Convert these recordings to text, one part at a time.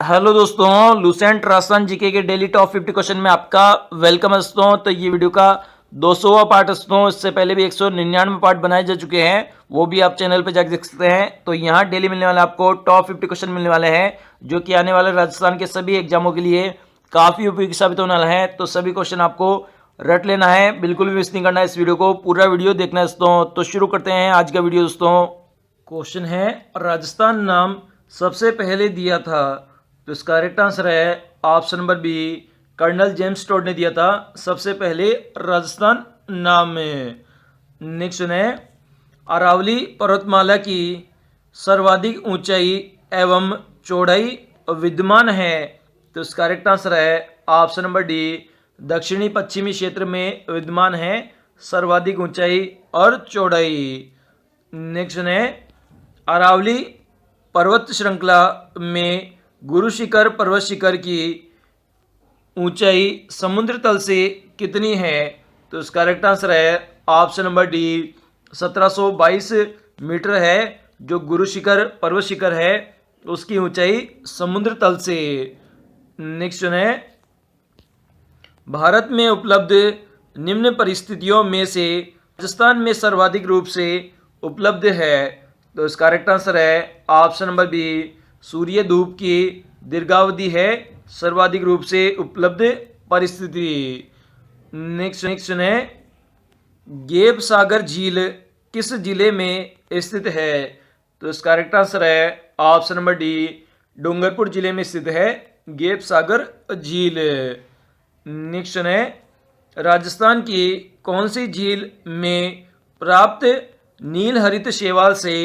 Hello दोस्तों, Lucent Rajasthan GK के daily top 50 question में आपका वेलकम है दोस्तों। तो ये वीडियो का 200वां पार्ट है दोस्तों। इससे पहले भी 199 पार्ट बनाए जा चुके हैं, वो भी आप चैनल पे जाकर देख सकते हैं। तो यहाँ डेली मिलने वाले आपको टॉप 50 क्वेश्चन मिलने वाले हैं, जो कि आने वाले राजस्थान के सभी एग्जामों के लिए काफी उपयोगी साबित होने वाला है। तो सभी क्वेश्चन आपको रट लेना है, बिल्कुल भी मिस नहीं करना है। इस वीडियो को पूरा वीडियो देखना है दोस्तों। तो शुरू करते हैं आज का वीडियो दोस्तों। क्वेश्चन है, राजस्थान नाम सबसे पहले दिया था? तो इसका करेक्ट आंसर है option number B, colonel James Tod ने दिया था सबसे पहले राजस्थान नाम में। नेक्स्ट है, अरावली पर्वतमाला की सर्वाधिक ऊंचाई एवं चौड़ाई विद्यमान है? तो इसका करेक्ट आंसर है ऑप्शन नंबर डी, दक्षिणी पश्चिमी क्षेत्र में विद्यमान है सर्वाधिक ऊंचाई और चौड़ाई। नेक्स्ट है, अरावली पर्वत श्रृंखला में गुरु शिखर पर्वत शिखर की ऊंचाई समुद्र तल से कितनी है? तो इसका करेक्ट आंसर है ऑप्शन नंबर डी, 1722 मीटर है। जो गुरु शिखर पर्वत शिखर है उसकी ऊंचाई समुद्र तल से। नेक्स्ट है, भारत में उपलब्ध निम्न परिस्थितियों में से राजस्थान में सर्वाधिक रूप से उपलब्ध है? तो इसका करेक्ट आंसर है ऑप्शन नंबर बी, सूर्य धूप की दीर्घावधि है सर्वाधिक रूप से उपलब्ध परिस्थिति। नेक्स्ट है, गेब सागर झील किस जिले में स्थित है? तो इसका करेक्ट आंसर है ऑप्शन नंबर डी, डूंगरपुर जिले में स्थित है गेब सागर झील। नेक्स्ट है, राजस्थान की कौन सी झील में प्राप्त नील हरित शैवाल से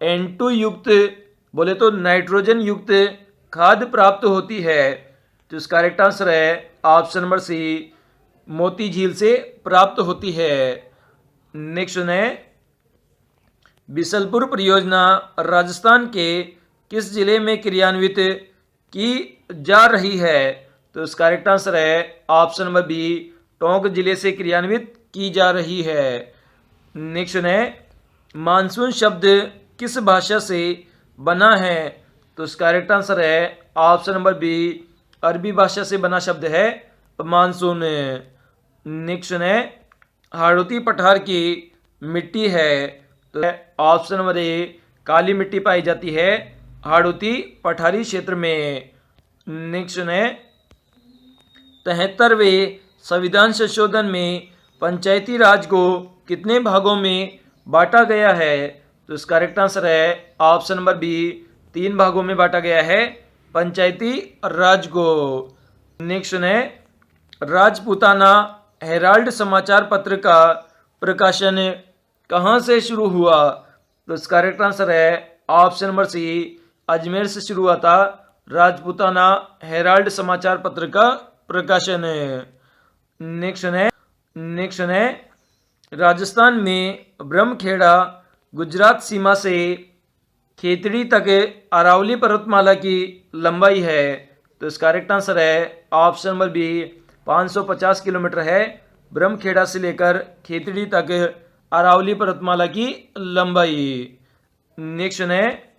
N2 युक्त, बोले तो नाइट्रोजन युक्त खाद प्राप्त होती है? तो इसका करेक्ट आंसर है ऑप्शन नंबर सी, मोती झील से प्राप्त होती है। नेक्स्ट है, बिसलपुर परियोजना राजस्थान के किस जिले में क्रियान्वित की जा रही है? तो इसका करेक्ट आंसर है ऑप्शन नंबर बी, टोंक जिले से क्रियान्वित की जा रही है। नेक्स्ट है, मानसून शब्द किस भाषा से बना है? तो इसका करेक्ट आंसर है ऑप्शन नंबर बी, अरबी भाषा से बना शब्द है मानसून। नेक्स्ट है, हाड़ौती पठार की मिट्टी है? तो ऑप्शन नंबर ए, काली मिट्टी पाई जाती है हाड़ौती पठारी क्षेत्र में। नेक्स्ट है, 73वें संविधान संशोधन में पंचायती राज को कितने भागों में बांटा गया है? तो इसका करेक्ट आंसर है ऑप्शन नंबर बी, 3 भागों में बांटा गया है पंचायती राज को। नेक्स्ट है, राजपूताना हेराल्ड समाचार पत्र का प्रकाशन कहाँ से शुरू हुआ? तो इसका करेक्ट आंसर है ऑप्शन नंबर सी, अजमेर से शुरू हुआ था राजपूताना हेराल्ड समाचार पत्र का प्रकाशन। नेक्स्ट है, राजस्थान में ब्रह्मखेड़ा गुजरात सीमा से खेतड़ी तक अरावली पर्वतमाला की लंबाई है? तो इसका करेक्ट आंसर है ऑप्शन नंबर बी, 550 किलोमीटर है ब्रह्मखेड़ा से लेकर खेतड़ी तक अरावली पर्वतमाला की लंबाई। नेक्स्ट है,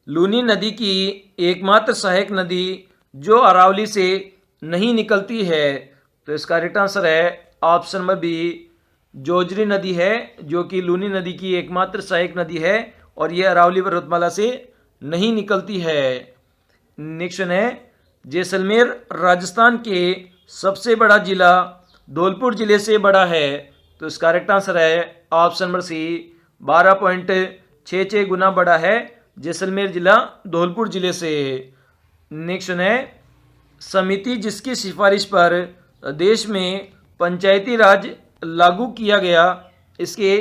लूनी नदी की एकमात्र सहायक नदी जो अरावली से नहीं निकलती है? तो इसका करेक्ट आंसर है ऑप्शन नंबर बी, जोजरी नदी है, जो कि लूनी नदी की एकमात्र सहायक नदी है और यह अरावली पर्वतमाला से नहीं निकलती है। नेक्स्ट है, जैसलमेर राजस्थान के सबसे बड़ा जिला धौलपुर जिले से बड़ा है? तो इसका करेक्ट आंसर है ऑप्शन नंबर सी, 12.66 गुना बड़ा है जैसलमेर जिला धौलपुर जिले से। नेक्स्ट है, समिति जिसकी सिफारिश पर देश में पंचायती राज लागू किया गया, इसके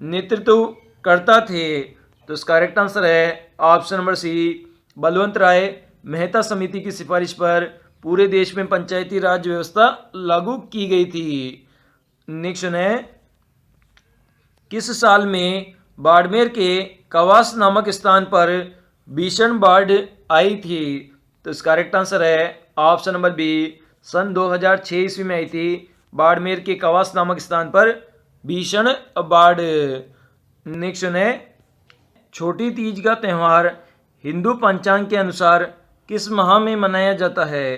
नेतृत्व करता थे? तो इसका करेक्ट आंसर है ऑप्शन नंबर सी, बलवंत राय मेहता समिति की सिफारिश पर पूरे देश में पंचायती राज व्यवस्था लागू की गई थी। नेक्स्ट है, किस साल में बाड़मेर के कवास नामक स्थान पर भीषण बाढ़ आई थी? तो इसका करेक्ट आंसर है ऑप्शन नंबर बी, सन 2006 ईस्वी में आई थी बाड़मेर के कवास नामक स्थान पर भीषण बाढ़। नेक्स्ट है, छोटी तीज का त्यौहार हिंदू पंचांग के अनुसार किस माह में मनाया जाता है?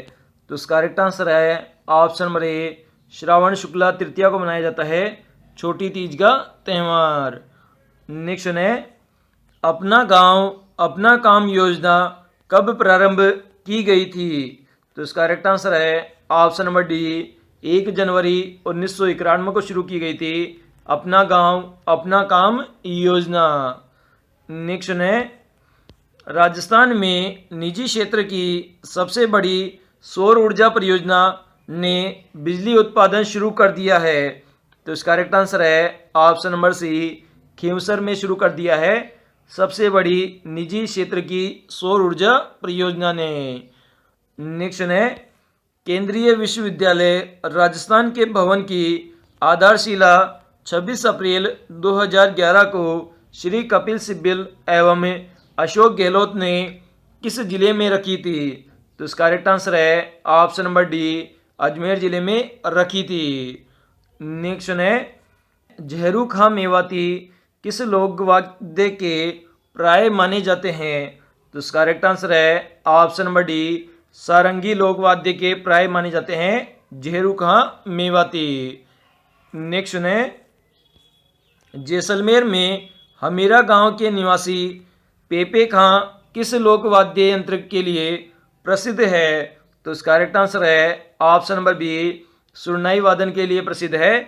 तो इसका करेक्ट आंसर है ऑप्शन नंबर ए, श्रावण शुक्ला तृतीया को मनाया जाता है छोटी तीज का त्यौहार। नेक्स्ट है, अपना गांव अपना काम योजना कब प्रारंभ की गई थी? तो इसका करेक्ट आंसर है ऑप्शन नंबर डी, 1 जनवरी 1991 को शुरू की गई थी अपना गांव अपना काम योजना। नेक्स्ट है, राजस्थान में निजी क्षेत्र की सबसे बड़ी सौर ऊर्जा परियोजना ने बिजली उत्पादन शुरू कर दिया है। तो इसका करेक्ट आंसर है ऑप्शन नंबर सी, खींवसर में शुरू कर दिया है सबसे बड़ी निजी क्षेत्र की सौर ऊर्जा परियोजना ने। नेक्स्ट है, केंद्रीय विश्वविद्यालय राजस्थान के भवन की आधारशिला 26 अप्रैल 2011 को श्री कपिल सिब्बल एवं अशोक गहलोत ने किस जिले में रखी थी? तो इसका करेक्ट आंसर है ऑप्शन नंबर डी, अजमेर जिले में रखी थी। नेक्स्ट है, जहरू खां मेवाती किस लोक वाद्य के प्राय माने जाते हैं? तो इसका करेक्ट आंसर है ऑप्शन नंबर डी, सारंगी लोक वाद्य के प्राय माने जाते हैं जहरू खां मेवाती। नेक्स्ट है, जैसलमेर में हमीरा गांव के निवासी पेपे खां किस लोक वाद्य यंत्र के लिए प्रसिद्ध है? तो इसका करेक्ट आंसर है ऑप्शन नंबर बी, सुरनाई वादन के लिए प्रसिद्ध है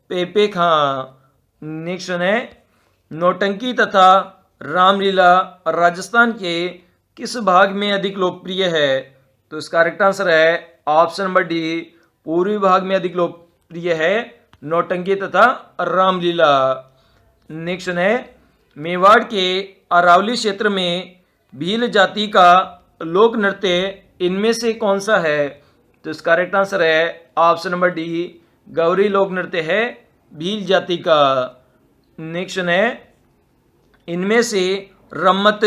पेपे खां। नेक्स्ट है, नौटंकी तथा रामलीला राजस्थान के किस भाग में अधिक लोकप्रिय है? तो इसका करेक्ट आंसर है ऑप्शन नंबर डी, पूर्वी भाग में अधिक लोकप्रिय है नौटंकी तथा रामलीला। नेक्स्ट है, मेवाड़ के अरावली क्षेत्र में भील जाति का लोक नृत्य इनमें से कौन सा है? तो इसका करेक्ट आंसर है ऑप्शन नंबर डी, गौरी लोक नृत्य है भील जाति का। नेक्स्ट है, इनमें से रम्मत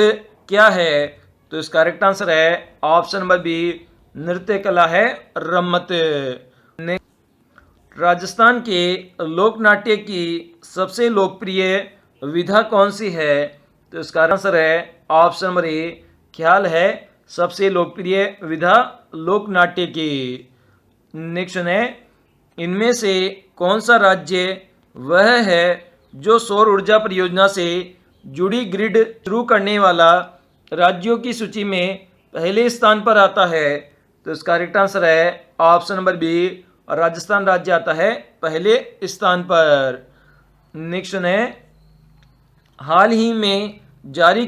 क्या है? तो इसका करेक्ट आंसर है ऑप्शन नंबर बी, नृत्य कला है रम्मत। राजस्थान के लोकनाट्य की सबसे लोकप्रिय विधा कौन सी है? तो इसका आंसर है ऑप्शन नंबर ए, ख्याल है सबसे लोकप्रिय विधा लोकनाट्य की। नेक्स्ट है, इनमें से कौन सा राज्य वह है जो सौर ऊर्जा परियोजना से जुड़ी ग्रिड शुरू करने वाला राज्यों की सूची में पहले स्थान पर आता है? तो इसका करेक्ट आंसर है ऑप्शन नंबर बी, राजस्थान राज्य आता है पहले स्थान पर। नेक्स्ट है, हाल ही में जारी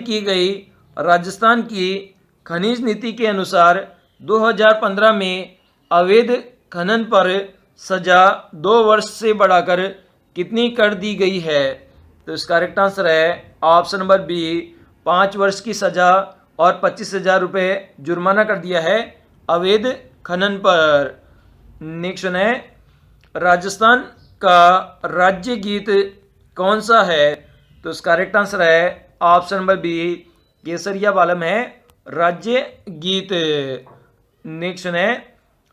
की गई राजस्थान की खनिज नीति के अनुसार 2015 में अवैध खनन पर सजा 2 वर्ष से बढ़ाकर कितनी कर दी गई है? तो इसका करेक्ट आंसर है ऑप्शन नंबर बी, 5 वर्ष की सजा और 25,000 रुपये जुर्माना कर दिया है अवैध खनन पर। नेक्स्ट है, राजस्थान का राज्य गीत कौन सा है? तो इसका करेक्ट आंसर है ऑप्शन नंबर बी, केसरिया बालम है राज्य गीत। नेक्स्ट है,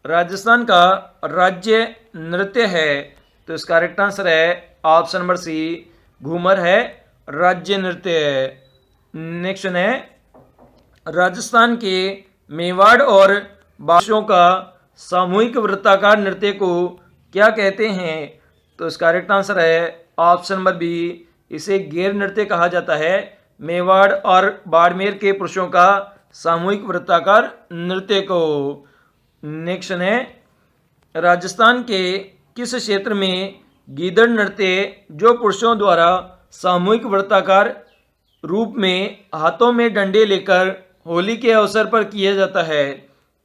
राजस्थान का राज्य नृत्य है? तो इसका करेक्ट आंसर है ऑप्शन नंबर सी, घूमर है राज्य नृत्य। नेक्स्ट है, राजस्थान के मेवाड़ और बागों का सामूहिक वृत्ताकार नृत्य को क्या कहते हैं? तो इसका करेक्ट आंसर है ऑप्शन नंबर बी, इसे गैर नृत्य कहा जाता है मेवाड़ और बाड़मेर के पुरुषों का सामूहिक वृत्ताकार नृत्य को। नेक्स्ट है, राजस्थान के किस क्षेत्र में गीदड़ नृत्य जो पुरुषों द्वारा सामूहिक वृत्ताकार रूप में हाथों में डंडे लेकर होली के अवसर पर किया जाता है?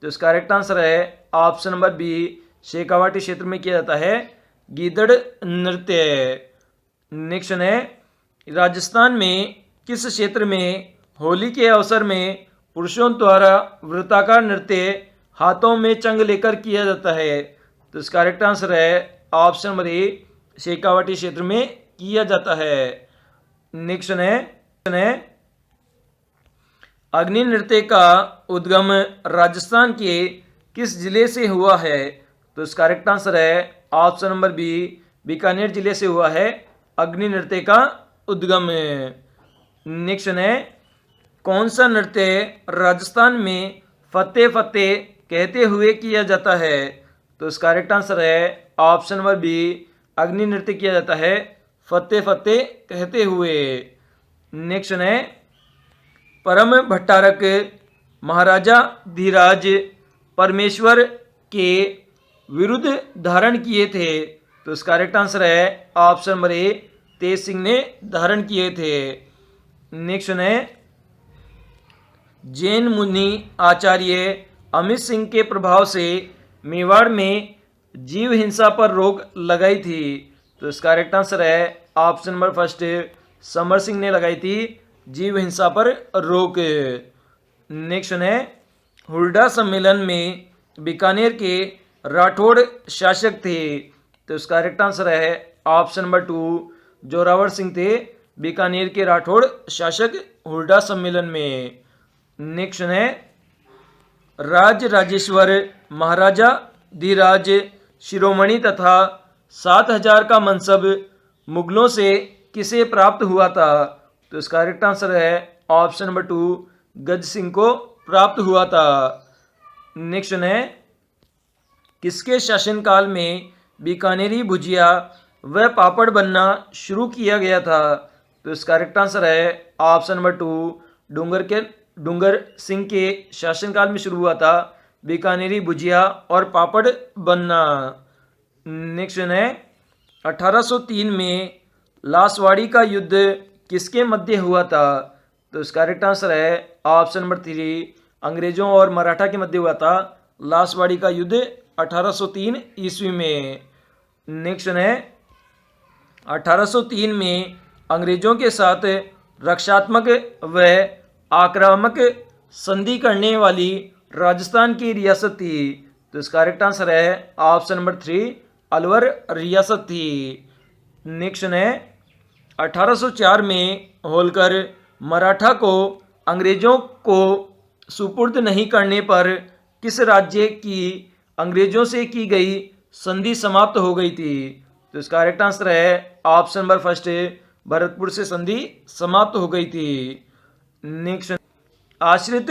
तो इसका करेक्ट आंसर है ऑप्शन नंबर बी, शेखावाटी क्षेत्र में किया जाता है गीदड़ नृत्य। नेक्स्ट है, राजस्थान में किस क्षेत्र में होली के अवसर में पुरुषों द्वारा वृत्ताकार नृत्य हाथों में चंग लेकर किया जाता है? तो इसका करेक्ट आंसर है ऑप्शन नंबर ए, शेखावाटी क्षेत्र में किया जाता है। नेक्स्ट है, अग्नि नृत्य का उद्गम राजस्थान के किस जिले से हुआ है? तो इसका करेक्ट आंसर है ऑप्शन नंबर बी, बीकानेर जिले से हुआ है अग्नि नृत्य का उद्गम। नेक्स्ट है, कौन सा नृत्य राजस्थान में फतेह फतेह कहते हुए किया जाता है? तो इसका करेक्ट आंसर है ऑप्शन नंबर बी, अग्नि नृत्य किया जाता है फतेह फतेह कहते हुए। नेक्स्ट है, परम भट्टारक महाराजा धीराज परमेश्वर के विरुद्ध धारण किए थे? तो इसका करेक्ट आंसर है ऑप्शन नंबर ए, तेज सिंह ने धारण किए थे। नेक्स्ट है, जैन मुनि आचार्य अमित सिंह के प्रभाव से मेवाड़ में जीव हिंसा पर रोक लगाई थी? तो इसका करेक्ट आंसर है option number first, Samar Singh ने लगाई थी जीव हिंसा पर रोक। नेक्स्ट है, हुड्डा सम्मेलन में बीकानेर के राठौड़ शासक थे? तो इसका करेक्ट आंसर है option number two, Zorawar Singh थे बीकानेर के राठौड़ शासक हुड्डा सम्मेलन में। नेक्स्ट है, राज राजेश्वर महाराजा धीराज शिरोमणि तथा 7000 का मनसब मुगलों से किसे प्राप्त हुआ था? तो इसका करेक्ट आंसर है ऑप्शन नंबर टू, गज सिंह को प्राप्त हुआ था। नेक्स्ट है, किसके शासनकाल में बीकानेरी भुजिया व पापड़ बनना शुरू किया गया था? तो इसका करेक्ट आंसर है ऑप्शन नंबर टू, डूंगर सिंह के शासनकाल में शुरू हुआ था बीकानेरी भुजिया और पापड़ बनना। नेक्स्ट है, 1803 में लासवाड़ी का युद्ध किसके मध्य हुआ था? तो इसका करेक्ट आंसर है ऑप्शन नंबर थ्री, अंग्रेजों और मराठा के मध्य हुआ था लासवाड़ी का युद्ध 1803 ईस्वी में। नेक्स्ट है, 1803 में अंग्रेजों के साथ रक्षात्मक व आक्रामक संधि करने वाली राजस्थान की रियासत थी? तो इसका करेक्ट आंसर है ऑप्शन नंबर थ्री, अलवर रियासत थी। नेक्स्ट है, 1804 में होलकर मराठा को अंग्रेजों को सुपुर्द नहीं करने पर किस राज्य की अंग्रेजों से की गई संधि समाप्त हो गई थी? तो इसका करेक्ट आंसर है ऑप्शन नंबर फर्स्ट, भरतपुर से संधि समाप्त हो गई थी। नेक्स्ट, आश्रित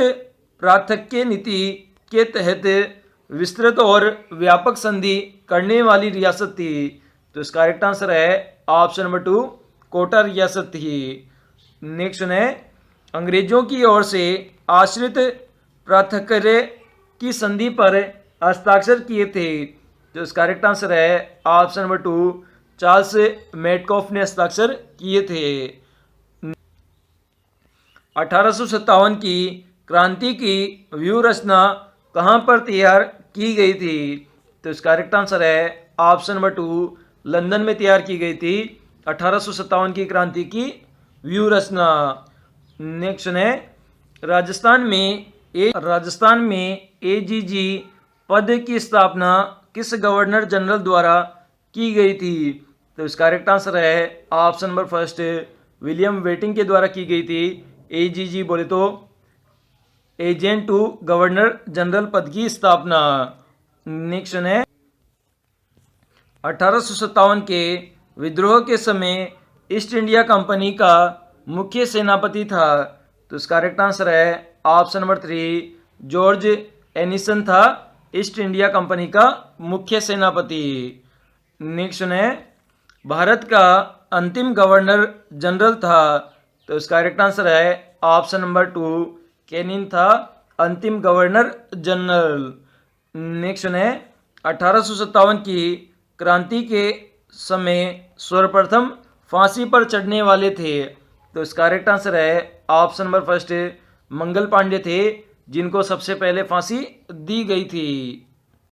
प्रार्थक्य नीति के तहत विस्तृत और व्यापक संधि करने वाली रियासत थी? तो इसका करेक्ट आंसर है ऑप्शन नंबर टू, कोटा रियासत थी। नेक्स्ट है, अंग्रेजों की ओर से आश्रित प्रार्थक्य की संधि पर हस्ताक्षर किए थे? तो इसका करेक्ट आंसर है option number two, Charles Metcalfe ने हस्ताक्षर किए थे। 1857 की क्रांति की व्यू रचना कहाँ पर तैयार की गई थी? तो इसका करेक्ट आंसर है ऑप्शन नंबर टू, लंदन में तैयार की गई थी 1857 की क्रांति की व्यू रचना। नेक्स्ट है, राजस्थान में एजीजी पद की स्थापना किस गवर्नर जनरल द्वारा की गई थी? तो इसका करेक्ट आंसर है option number first, William waiting के द्वारा की गई थी। एजीजी बोले तो एजेंट टू गवर्नर जनरल पद की स्थापना। नेक्स्ट है, 1857 के विद्रोह के समय ईस्ट इंडिया कंपनी का मुख्य सेनापति था? तो इसका करेक्ट आंसर है option number three, George Ennison था ईस्ट इंडिया कंपनी का मुख्य सेनापति। नेक्स्ट है, भारत का अंतिम गवर्नर जनरल था? तो इसका करेक्ट आंसर है ऑप्शन नंबर टू, कैनिंग था अंतिम गवर्नर जनरल। नेक्स्ट है, 1857 की क्रांति के समय सर्वप्रथम फांसी पर चढ़ने वाले थे? तो इसका करेक्ट आंसर है option number first, Mangal Pandey थे जिनको सबसे पहले फांसी दी गई थी।